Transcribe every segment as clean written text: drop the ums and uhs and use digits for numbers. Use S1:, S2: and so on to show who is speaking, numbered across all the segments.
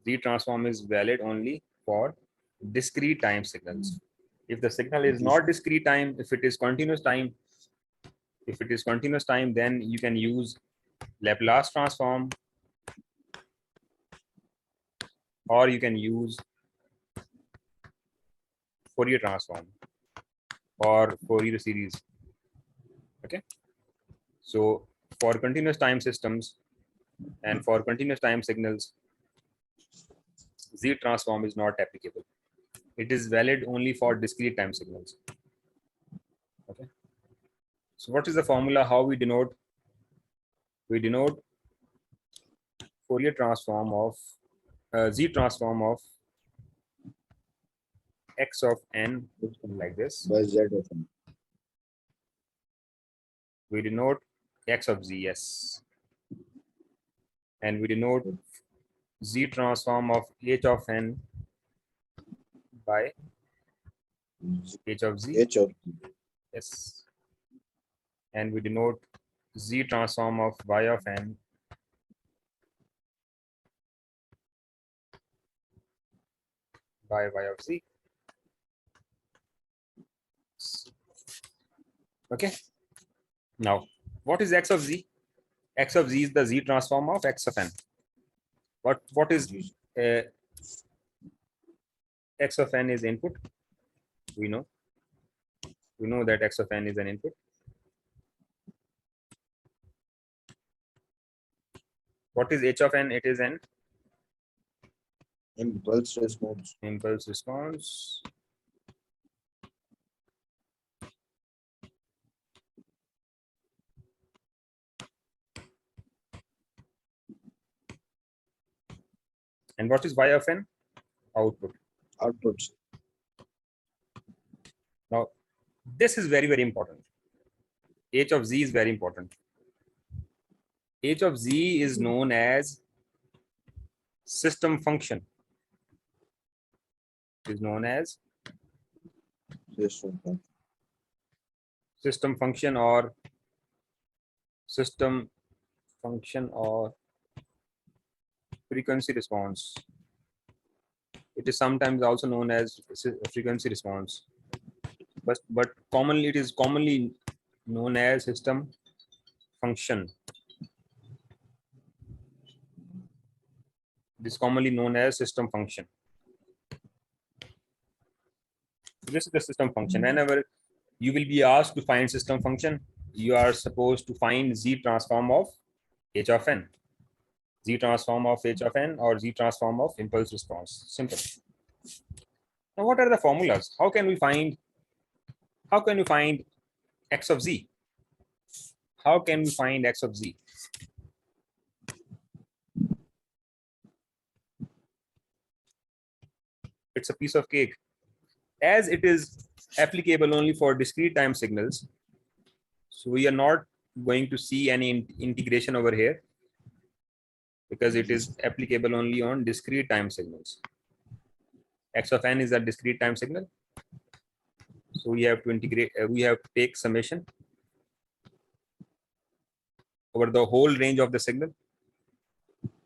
S1: Z transform is valid only for discrete time signals. If the signal is not discrete time, if it is continuous time, then you can use Laplace transform, or you can use Fourier transform or Fourier series. Okay. So for continuous time systems and for continuous time signals, Z transform is not applicable. It is valid only for discrete time signals. Okay. So what is the formula? How we denote? We denote Fourier transform of Z transform of x of n like this.
S2: by Z of n.
S1: We denote x of z, yes. And we denote Z transform of h of n by h of z,
S2: H of Z.
S1: yes. And we denote Z transform of y of n by y of z. Okay. Now, what is x of z? X of z is the Z transform of x of n. What is x of n is input? We know that x of n is an input. What is h of n? It is an
S2: Impulse response.
S1: impulse response. And what is y of n? Output.
S2: Outputs.
S1: Now, this is very, very important. H of z is very important. H of z is known as system function. It is known as system function or frequency response. It is sometimes also known as frequency response, but commonly it is commonly known as system function. It is commonly known as system function. This is the system function. Whenever you will be asked to find system function, you are supposed to find Z transform of h of n. Z transform of h of n or Z transform of impulse response. Simple. Now, what are the formulas? How can you find x of z? How can we find x of z? It's a piece of cake. As it is applicable only for discrete time signals, so we are not going to see any integration over here because it is applicable only on discrete time signals. X of n is a discrete time signal, so we have to integrate. We have to take summation over the whole range of the signal.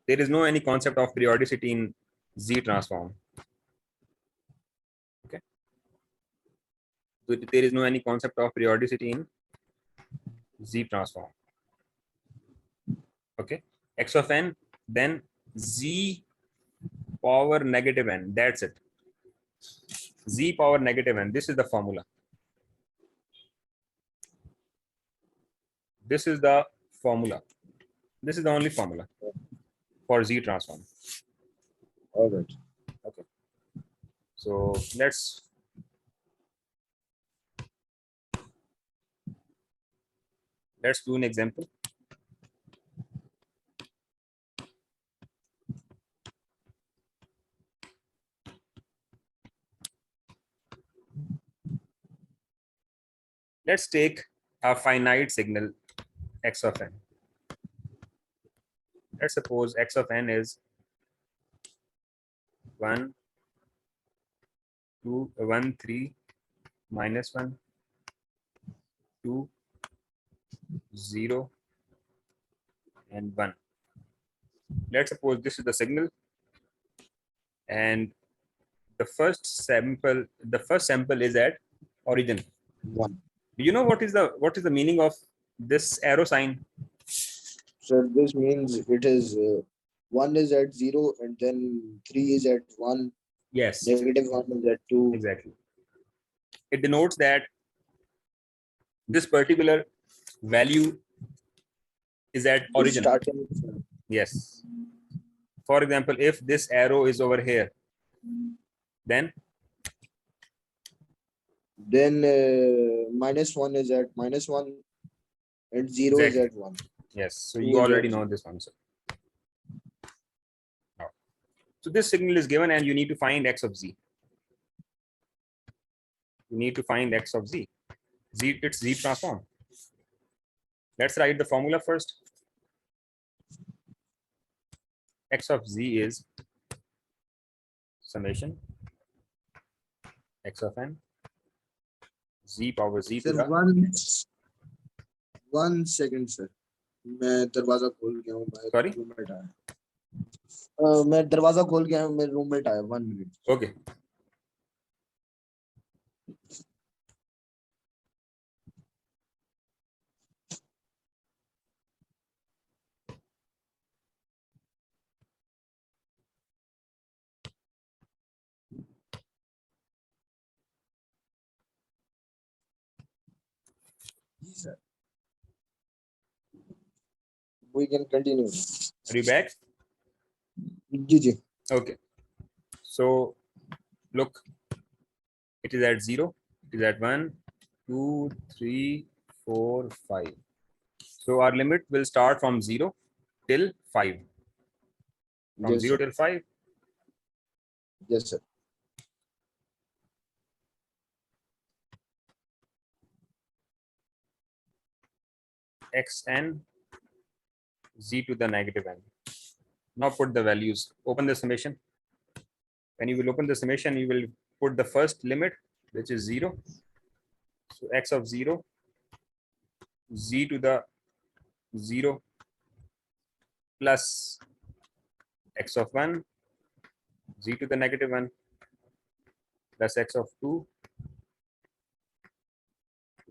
S1: There is no any concept of periodicity in Z transform. Okay, so there is no any concept of periodicity in Z transform. Okay, x of n, then z power negative n. That's it. Z power negative n. This is the formula. This is the formula. This is the only formula for Z transform.
S2: All right.
S1: Okay. So let's do an example. Let's take a finite signal x of n. Let's suppose x of n is 1, 2, 1, 3, minus 1, 2, 0, and 1. Let's suppose this is the signal and the first sample is at origin.
S2: 1.
S1: Do you know what is the meaning of this arrow sign?
S2: So this means it is 1 is at 0 and then 3 is at 1,
S1: Yes,
S2: negative 1 is at 2.
S1: exactly. It denotes that this particular value is at
S2: Is
S1: origin.
S2: starting.
S1: Yes. For example, if this arrow is over here, then
S2: Then -1 is at -1 and 0 is
S1: exactly.
S2: at 1.
S1: Yes. So
S2: 2
S1: you
S2: is
S1: already
S2: at
S1: know
S2: 0.
S1: this one. So this signal is given and you need to find x of z. You need to find x of z. It's z transform. Let's write the formula first. X of z is summation x of n z power z to
S2: Sir,
S1: the
S2: 1 second sir. मैं दरवाजा खोल गया हूँ
S1: sorry.
S2: Roommate आया मैं दरवाजा खोल गया हूँ मेरे रूममेट आया 1 minute.
S1: Okay.
S2: Sir, we can continue.
S1: Are you back?
S2: Ji ji.
S1: Okay. So look, it is at 0, it is at 1, 2, 3, 4, 5. So our limit will start from 0 till 5. From
S2: Yes
S1: 0
S2: sir.
S1: till 5.
S2: Yes sir.
S1: Xn z to the negative n. Now put the values. Open the summation. When you will open the summation, you will put the first limit, which is 0. So x of 0, z to the 0 plus x of 1, z to the negative 1 plus x of 2,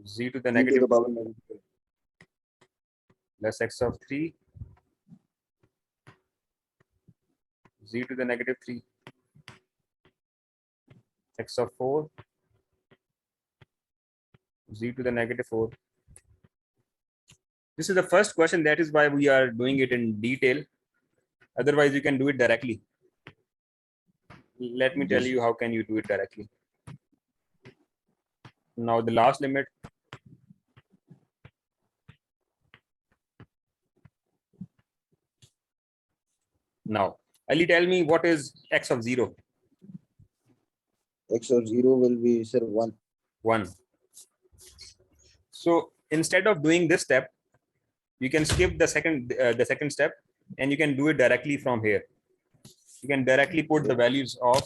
S1: z to the
S2: E to
S1: negative
S2: the
S1: 2
S2: power negative.
S1: plus x of 3, z to the negative 3, x of 4, z to the negative 4. This is the first question. That is why we are doing it in detail. Otherwise, you can do it directly. Let me tell you how can you do it directly. Now the last limit. Now, Ali, tell me what is x of 0?
S2: X of 0 will be sir 1.
S1: 1. So instead of doing this step, you can skip the second step and you can do it directly from here. You can directly put the values of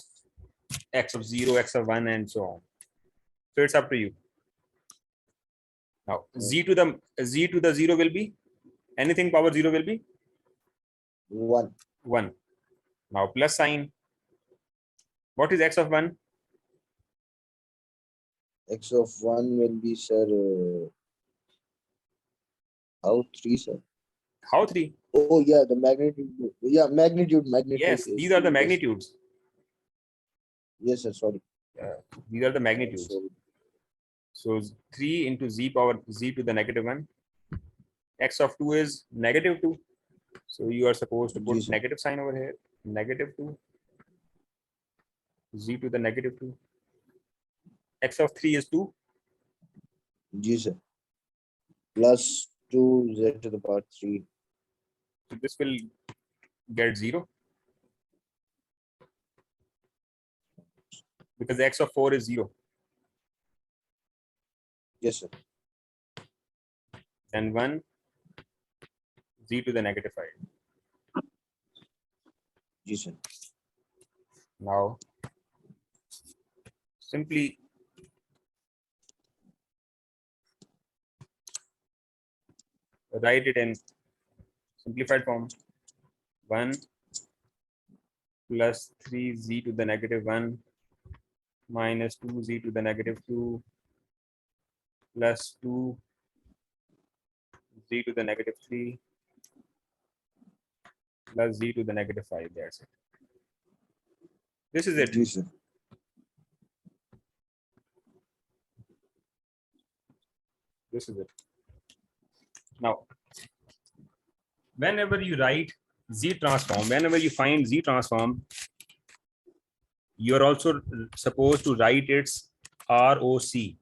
S1: x of 0, x of 1, and so on. So it's up to you. Now z to the 0 will be anything power 0 will be
S2: 1.
S1: 1. Now plus sign. What is x of 1?
S2: X of 1 will be sir how 3 sir.
S1: How 3?
S2: Oh yeah, the magnitude. Yeah, magnitude.
S1: Yes,
S2: Is
S1: these are the
S2: 2, yes.
S1: magnitudes.
S2: Yes sir, sorry.
S1: These are the magnitudes. So 3 into z power z to the negative 1. X of 2 is negative 2. So you are supposed to put
S2: Yes, sir.
S1: negative sign over here. Negative 2. Z to the negative 2. X of 3 is 2.
S2: Yes, sir. Plus 2 z to the power 3.
S1: So this will get 0. Because x of 4 is 0.
S2: Yes, sir.
S1: And 1 z to the negative 5.
S2: Yes, sir.
S1: Now simply write it in simplified form. 1 plus 3z to the negative 1 minus 2z to the negative 2 plus 2z to the negative 3 plus z to the negative 5. That's it. This is it.
S2: Ji sir.
S1: This is it. Now, whenever you write Z transform, whenever you find Z transform, you're also supposed to write its ROC.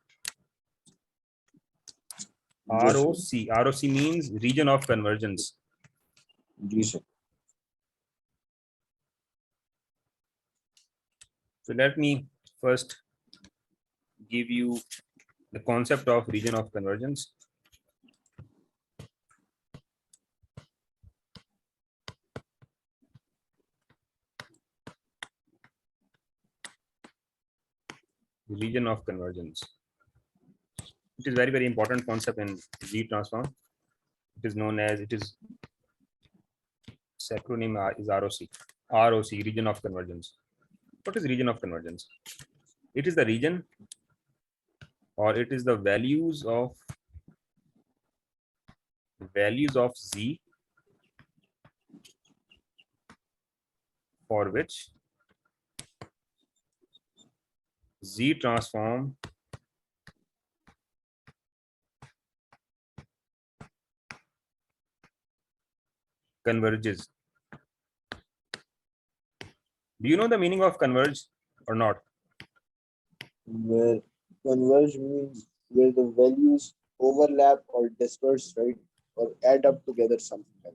S1: ROC. ROC means region of convergence.
S2: Ji sir.
S1: So let me first give you the concept of region of convergence. Region of convergence. It is very, very important concept in Z transform. It is known as, it is acronym is ROC. ROC, region of convergence. What is region of convergence? It is the region, or it is the values of Z for which Z transform converges. Do you know the meaning of converge or not?
S2: Where converge means where the values overlap or disperse, right? Or add up together, something like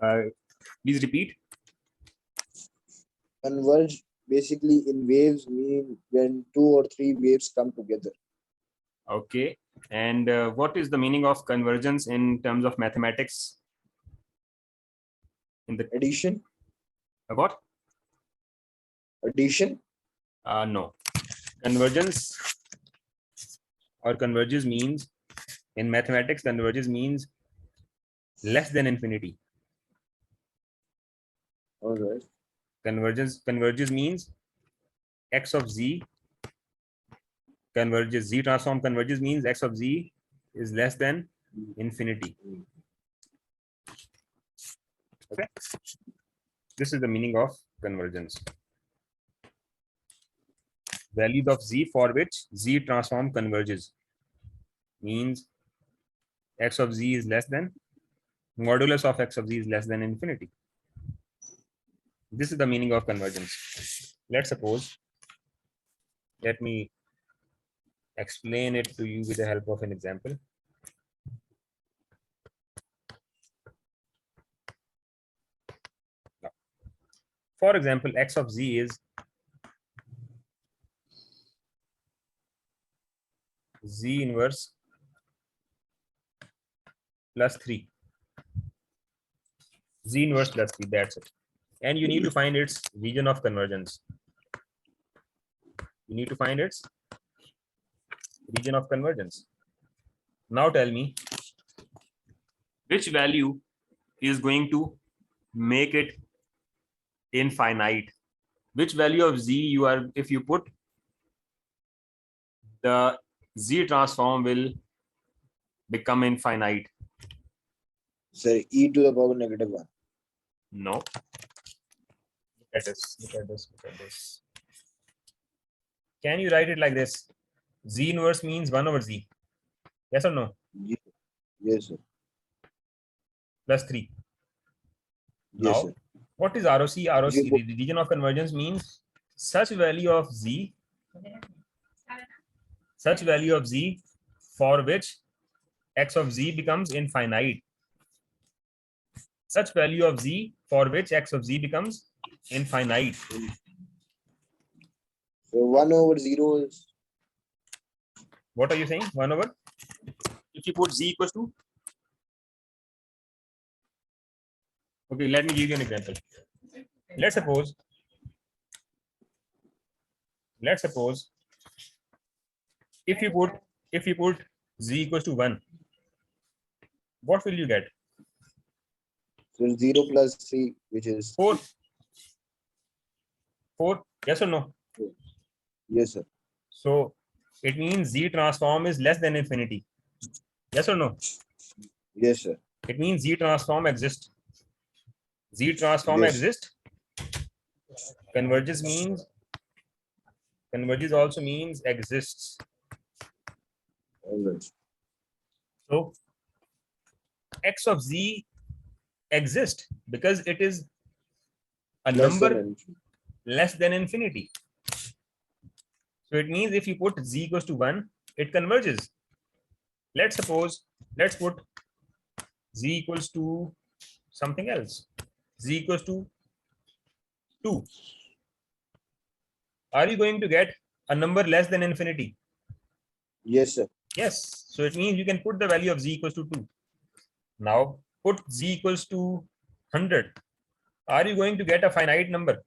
S2: that.
S1: Please repeat.
S2: Converge basically in waves mean when 2 or 3 waves come together.
S1: Okay. And what is the meaning of convergence in terms of mathematics? In the
S2: Addition?
S1: what?
S2: Addition?
S1: No. Convergence or converges means, in mathematics, converges means less than infinity.
S2: All right.
S1: Converges means x of z converges, Z transform converges means x of z is less than infinity. Okay. This is the meaning of convergence. Values of z for which Z transform converges means x of z is less than, modulus of x of z is less than infinity. This is the meaning of convergence. Let's suppose, let me explain it to you with the help of an example. For example, x of z is z inverse plus 3. Z inverse plus 3, that's it. And you need to find its region of convergence. You need to find its region of convergence. Now tell me, which value is going to make it infinite? Which value of z you are, if you put, the Z transform will become infinite?
S2: Sorry, e to the power negative 1.
S1: No. Look at this. Look at this. Look at this. Can you write it like this? Z inverse means 1 over z. Yes or no?
S2: Yes, sir.
S1: Plus 3.
S2: Yes,
S1: Now,
S2: sir.
S1: what is ROC? ROC,
S2: You put-
S1: the region of convergence means such value of z for which x of z becomes infinite. Such value of z for which x of z becomes infinite.
S2: So 1 over 0 is
S1: What are you saying? 1 over? If you put z equals to? Okay, let me give you an example. Let's suppose if you put z equals to 1, what will you get?
S2: so 0 plus 3, which is
S1: 4. 4? Yes or no?
S2: Yes, sir.
S1: So it means Z transform is less than infinity. Yes or no?
S2: Yes, sir.
S1: It means Z transform exists. Z transform
S2: Yes.
S1: exists. Converges also means exists.
S2: All right.
S1: So x of Z exists because it is a
S2: Less than
S1: number
S2: infinity.
S1: less than infinity. So it means if you put Z equals to 1, it converges. Let's put Z equals to something else. Z equals to 2. Are you going to get a number less than infinity?
S2: Yes, sir.
S1: Yes. So it means you can put the value of Z equals to 2. Now put Z equals to 100. Are you going to get a finite number?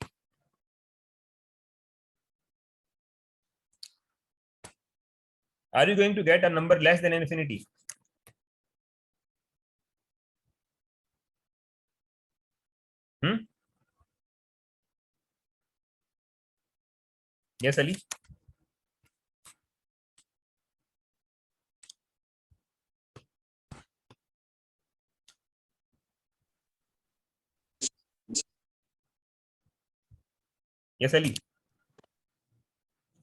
S1: Are you going to get a number less than infinity? Yes, Ali? Yes, Ali.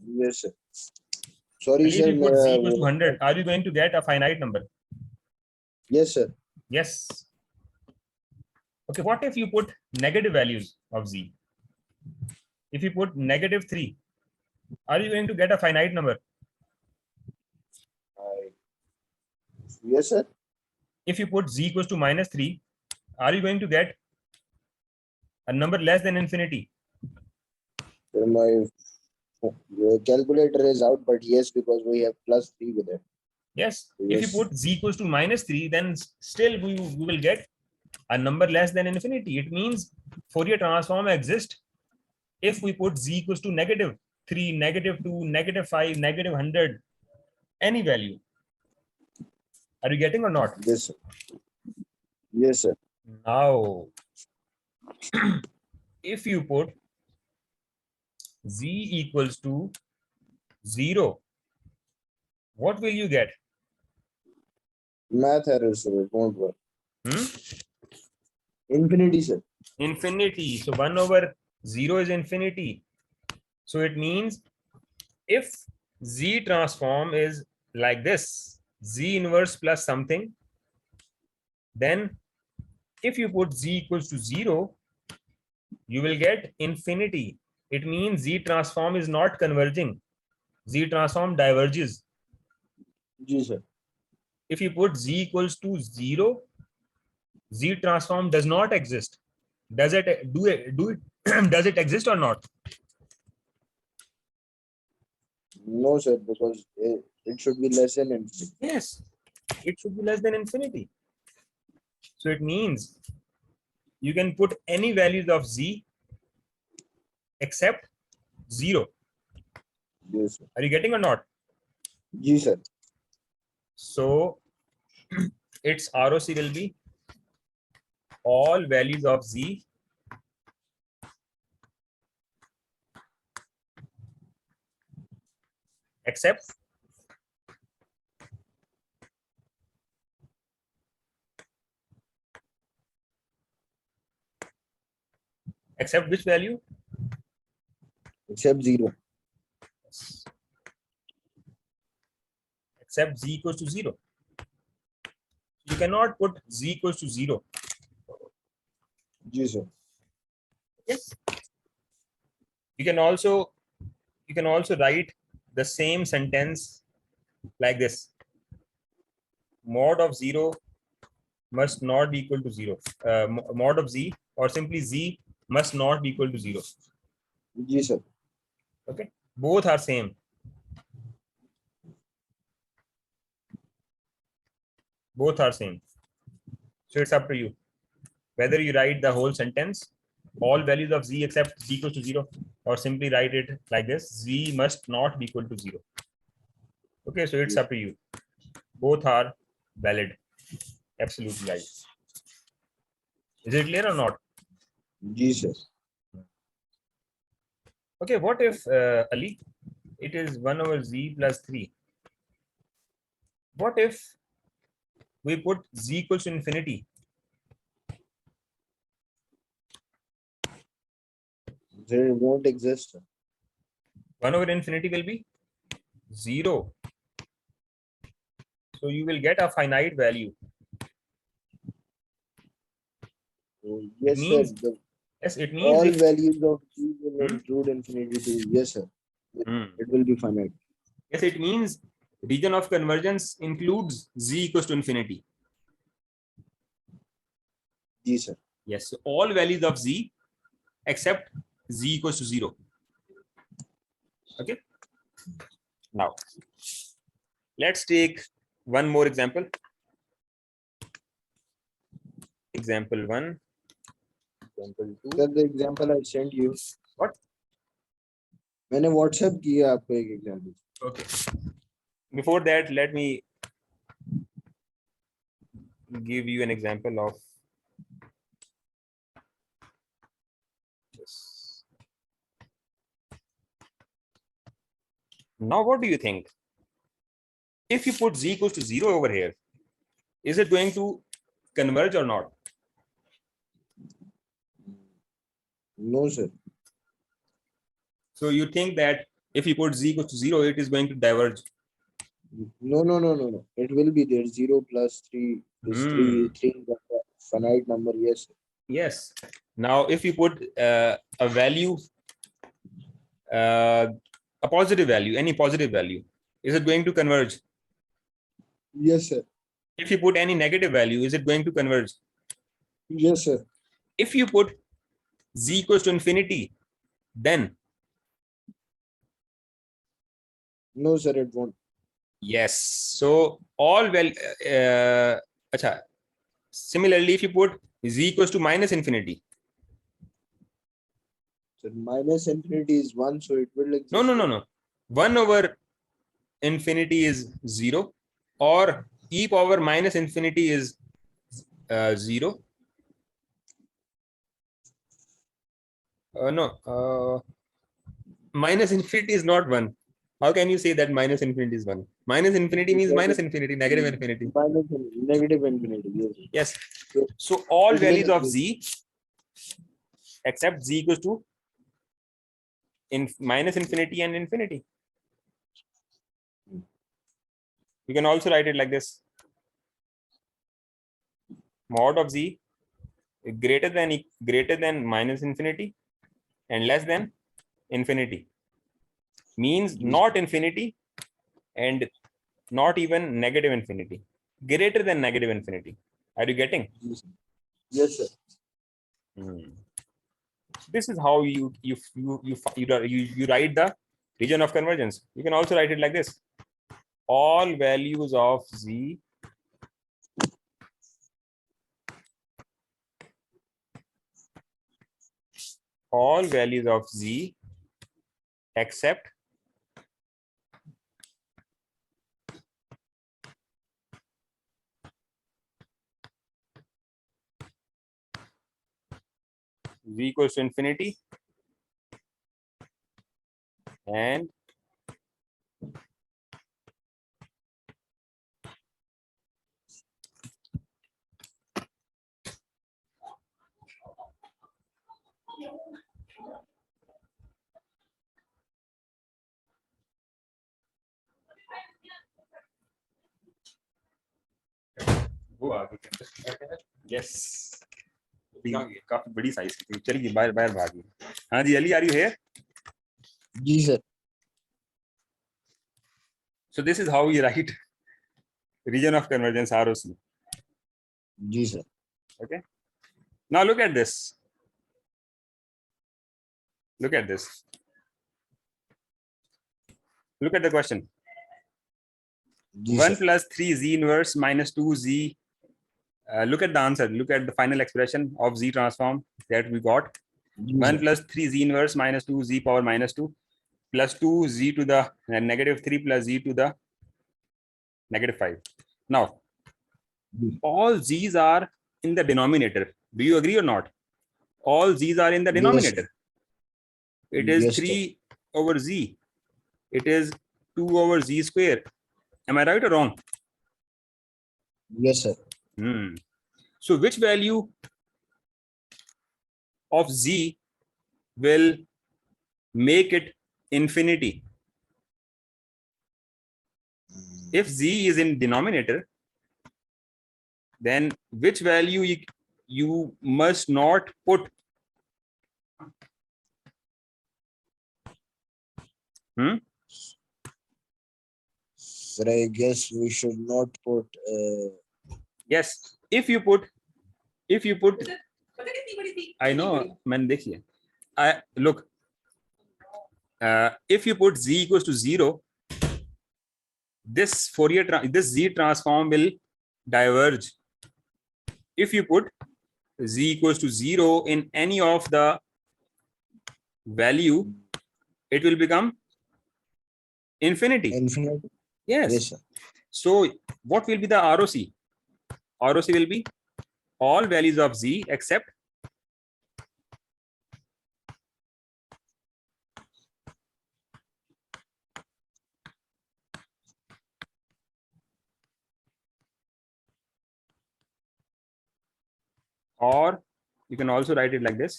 S2: Yes, sir. Sorry,
S1: Ali, if
S2: sir.
S1: you put Z equals to 100, are you going to get a finite number?
S2: Yes, sir.
S1: Yes. Okay, what if you put negative values of Z? If you put -3, are you going to get a finite number?
S2: Yes, sir.
S1: If you put Z equals to -3, are you going to get a number less than infinity?
S2: Sir, my calculator is out, but yes, because we have +3 with it.
S1: Yes.
S2: So
S1: If you
S2: yes.
S1: put Z equals to -3, then still we will get a number less than infinity. It means Fourier transform exists if we put Z equals to -3, -2, -5, -100, any value. Are you getting or not?
S2: Yes, sir. Yes, sir.
S1: Now, if you put Z equals to 0, what will you get?
S2: Math error, sir. It won't work. Infinity, sir.
S1: Infinity. So 1/0 is infinity. So it means if Z transform is like this, Z inverse plus something, then if you put Z equals to 0, you will get infinity. It means Z transform is not converging. Z transform diverges.
S2: Yes, sir.
S1: If you put Z equals to 0, Z transform does not exist. Does it does it exist or not?
S2: No, sir, because it should be less than infinity.
S1: Yes, it should be less than infinity. So it means you can put any values of Z except 0.
S2: Yes, sir.
S1: Are you getting or not?
S2: Yes, sir.
S1: So its ROC will be all values of Z except which value?
S2: Except 0.
S1: Except Z equals to 0. You cannot put Z equals to 0.
S2: Yes, sir.
S1: Yes. You can also write the same sentence like this: mod of 0 must not be equal to 0. Mod of Z, or simply Z must not be equal to 0.
S2: Yes, sir.
S1: Okay, both are same. Both are same. So it's up to you whether you write the whole sentence, all values of Z except Z equals to 0, or simply write it like this: Z must not be equal to 0. Okay, so it's up to you. Both are valid. Absolutely right. Is it clear or not?
S2: Yes, sir.
S1: Okay, what if Ali, it is 1 over z plus 3? What if we put z equals to infinity?
S2: Then it won't exist.
S1: 1 over infinity will be 0. So you will get a finite value.
S2: So,
S1: It
S2: yes, sir.
S1: means, yes, it means
S2: All
S1: if
S2: values of t will
S1: Hmm?
S2: include infinity too. Yes, sir.
S1: Hmm.
S2: It will be finite.
S1: Yes, it means region of convergence includes z equals to infinity.
S2: Yes, sir.
S1: Yes, so all values of z except z equals to 0. Okay. Now, let's take one more example. Example 1. Example 2.
S2: Sir, the example I sent you.
S1: What?
S2: मैंने WhatsApp किया आपको एक example.
S1: Okay. Before that, let me give you an example of this. Now, what do you think? If you put z equals to 0 over here, is it going to converge or not?
S2: No, sir.
S1: So you think that if you put z equals to 0, it is going to diverge?
S2: No. It will be there. 0 plus 3 is 3. 3 is a finite number. Yes, sir.
S1: Yes. Now, if you put a value, a positive value, any positive value, is it going to converge?
S2: Yes, sir.
S1: If you put any negative value, is it going to converge?
S2: Yes, sir.
S1: If you put z equals to infinity, then
S2: No, sir, it won't.
S1: yes. So all acha. Similarly, if you put z equals to minus infinity,
S2: So minus infinity is 1, so it will exist.
S1: no. 1 over infinity is 0, or e power minus infinity is 0. No, minus infinity is not 1. How can you say that minus infinity is 1? Minus infinity means
S2: Because
S1: minus
S2: it
S1: infinity, negative infinity.
S2: minus negative infinity. Yes.
S1: Yes.
S2: So
S1: So all
S2: it will
S1: values of
S2: exist.
S1: z except z equals to minus infinity and infinity. You can also write it like this. Mod of z greater than minus infinity and less than infinity means not infinity and not even negative infinity, greater than negative infinity. Are you getting?
S2: Yes, sir.
S1: This is how you write the region of convergence. You can also write it like this: all values of z except z equals to infinity and वो आ गई. Yes. काफी बड़ी size की थी. चलिए बाहर बाहर भागी. हाँ जी अली, आर यू हियर?
S2: जी sir.
S1: So this is how we write region of convergence, ROC.
S2: जी sir.
S1: Okay. Now look at this. Look at this. Look at the question. 1 plus 3 z inverse minus 2 z. Look at the answer. Look at the final expression of z transform that we got. 1 plus 3 z inverse minus 2 z power minus 2 plus 2 z to the negative 3 plus z to the negative 5. Now, all z's are in the denominator. Do you agree or not? All z's are in the denominator. It is
S2: Yes, sir.
S1: 3 over z. It is 2 over z square. Am I right or wrong?
S2: Yes, sir.
S1: So which value of z will make it infinity? If z is in denominator, then which value you must not put?
S2: Sir, I guess we should not put.
S1: Yes, if you put, I know, man, देखिए. Look, if you put z equals to 0, this this z transform will diverge. If you put z equals to 0 in any of the value, it will become infinity.
S2: Infinite.
S1: Yes.
S2: Yes, sir.
S1: So what will be the ROC? ROC will be all values of z except or you can also write it like this: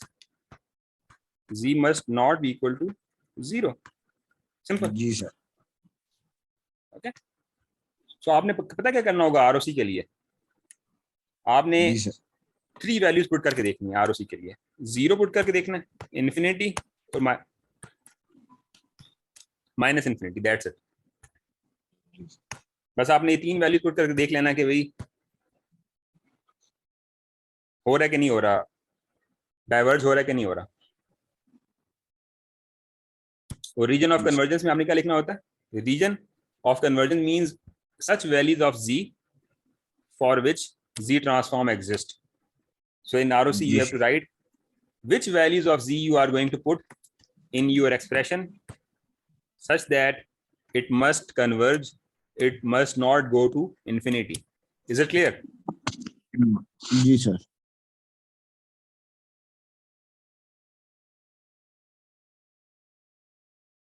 S1: z must not be equal to 0. Simple.
S2: जी sir.
S1: Okay. So आपने पता क्या करना होगा ROC के लिए? आपने
S2: जी sir.
S1: 3 values put करके देखनी है ROC के लिए. 0 पुट करके देखना है, इन्फिनिटी और माइनस इन्फिनिटी. That's it. बस आपने ये 3 वैल्यूज पुट करके देख लेना कि भाई हो रहा है कि नहीं हो रहा, डाइवर्ज हो रहा है कि नहीं हो रहा. और रीजन ऑफ कन्वर्जेंस में आपने क्या लिखना होता है? Region of convergence means such values of z for which z transform exist. So in ROC you have to write which values of z you are going to put in your expression such that it must converge, it must not go to infinity. Is it clear?
S2: जी sir.